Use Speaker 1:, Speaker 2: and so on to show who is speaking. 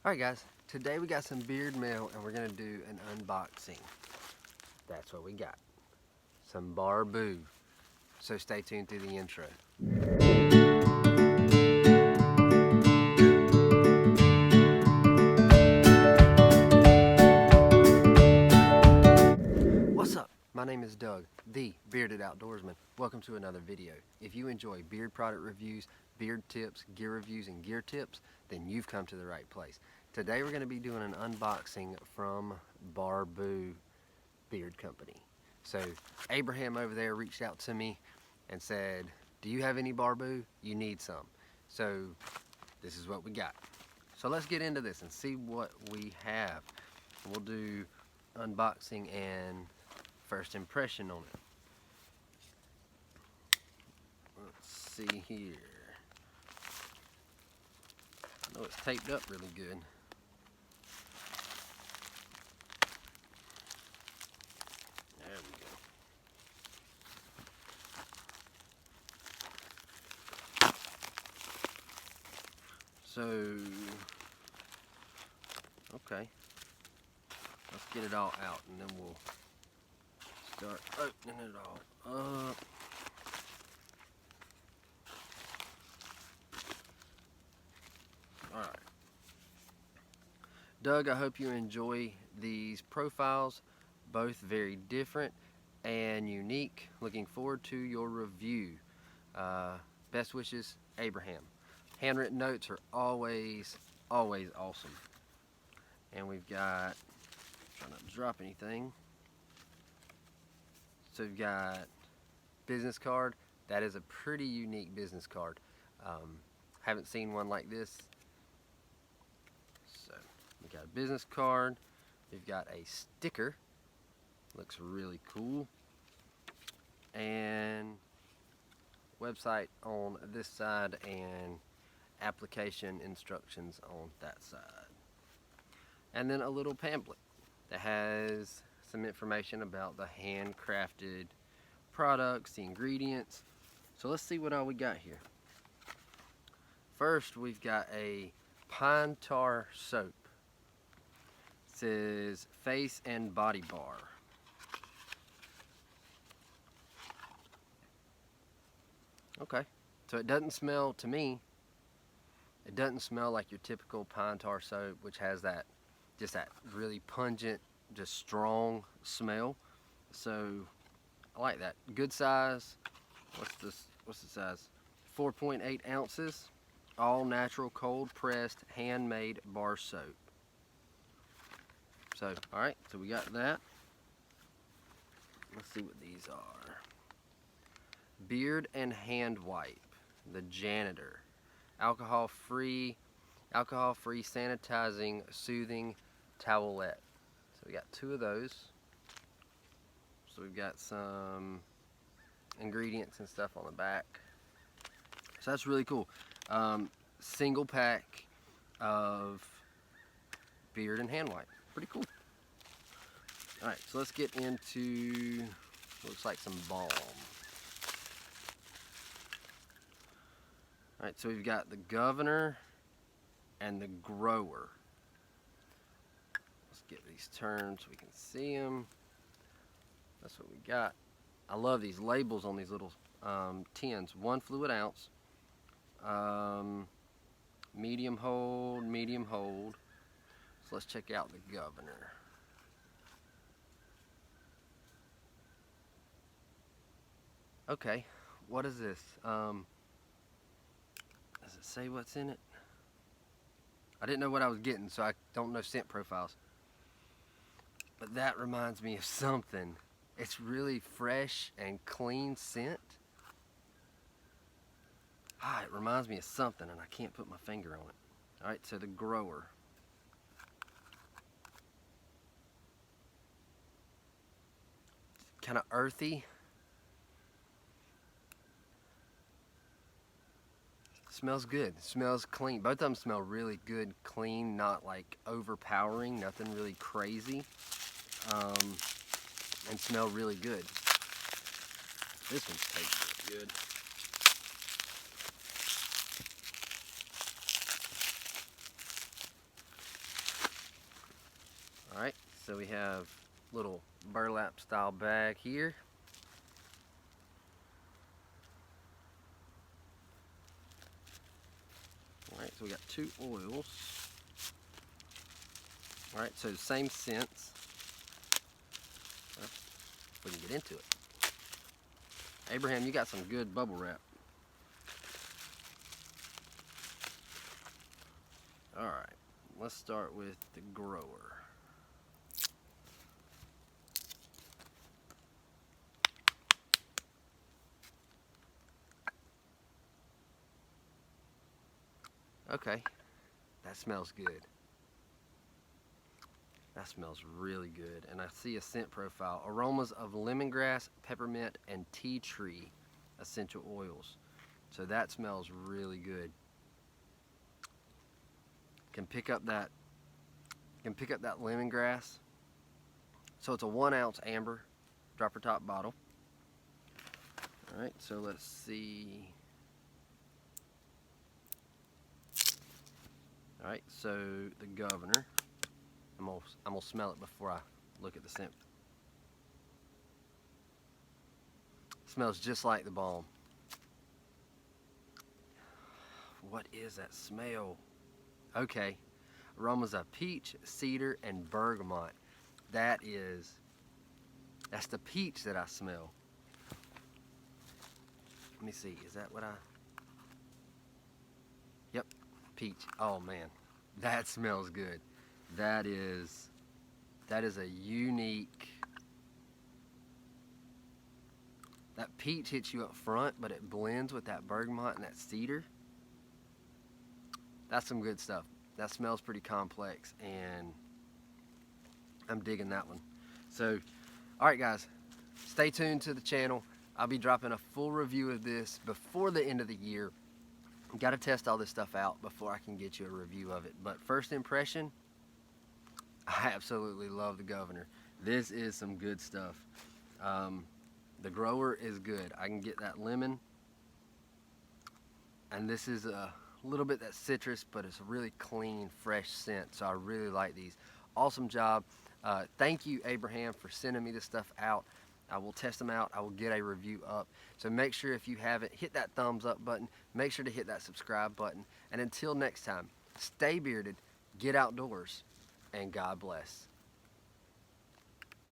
Speaker 1: Alright guys, today we got some beard mail and we're going to do an unboxing. That's what we got. Some Barbu. So stay tuned through the intro. What's up? My name is Doug, the Bearded Outdoorsman. Welcome to another video. If you enjoy beard product reviews, beard tips, gear reviews, and gear tips, then you've come to the right place. Today we're going to be doing an unboxing from Barbu Beard Company. So Abraham over there reached out to me and said, do you have any Barbu? You need some. So this is what we got. So let's get into this and see what we have. We'll do unboxing and first impression on it. Let's see here. I know it's taped up really good. There we go. So, okay. Let's get it all out and then we'll start opening it all up. Alright. Doug, I hope you enjoy these profiles. Both very different and unique. Looking forward to your review. Best wishes, Abraham. Handwritten notes are always awesome. And we've got, trying not to drop anything. So we've got business card. That is a pretty unique business card. Haven't seen one like this. So we got a business card. We've got a sticker. Looks really cool. And website on this side and application instructions on that side. And then a little pamphlet that has some information about the handcrafted products, the ingredients. So let's see what all we got here. First, we've got a pine tar soap. It says face and body bar. Okay, so it doesn't smell, to me, it doesn't smell like your typical pine tar soap, which has that, just that really pungent, just strong smell. So I like that. Good size. What's the size? 4.8 ounces. All natural, cold pressed, handmade bar soap. So, all right, so we got that. Let's see what these are. Beard and hand wipe, the janitor. Alcohol-free sanitizing, soothing towelette. So we got two of those. So we've got some ingredients and stuff on the back. So that's really cool. Single pack of beard and hand wipe. Pretty cool. Alright, so let's get into, looks like some balm. Alright, so we've got the governor and the grower. Let's get these turned so we can see them. That's what we got. I love these labels on these little tins. 1 fluid ounce. Medium hold. So let's check out the governor. Okay, what is this? Does it say what's in it? I didn't know what I was getting, so I don't know scent profiles. But that reminds me of something. It's really fresh and clean scent. It reminds me of something, and I can't put my finger on it. Alright, so the grower. Kind of earthy. Smells good. Smells clean. Both of them smell really good, clean, not like overpowering, nothing really crazy. And smell really good. This one tastes really good. Alright, so we have little burlap style bag here. Alright, so we got 2 oils. Alright, so the same scents. We can get into it. Abraham, you got some good bubble wrap. Alright, let's start with the grower. Okay, that smells good. That smells really good. And I see a scent profile. Aromas of lemongrass, peppermint, and tea tree essential oils. So that smells really good. Can pick up that lemongrass. So it's a 1 ounce amber dropper top bottle. Alright, so let's see. Alright, so the governor. I'm gonna smell it before I look at the scent. Smells just like the balm. What is that smell? Okay, aromas of peach, cedar, and bergamot. That's the peach that I smell. Let me see, is that what Yep, peach. Oh man, that smells good. That is a unique. That peach hits you up front, but it blends with that bergamot and that cedar. That's some good stuff. That smells pretty complex, and I'm digging that one. So, alright guys, stay tuned to the channel. I'll be dropping a full review of this before the end of the year. Got to test all this stuff out before I can get you a review of it. But first impression, I absolutely love the governor. This is some good stuff. The grower is good. I can get that lemon, and this is a little bit that citrus, but it's a really clean, fresh scent. So I really like these. Awesome job. Thank you, Abraham, for sending me this stuff out. I will test them out. I will get a review up. So make sure, if you haven't, hit that thumbs up button. Make sure to hit that subscribe button. And until next time, stay bearded, get outdoors, and God bless.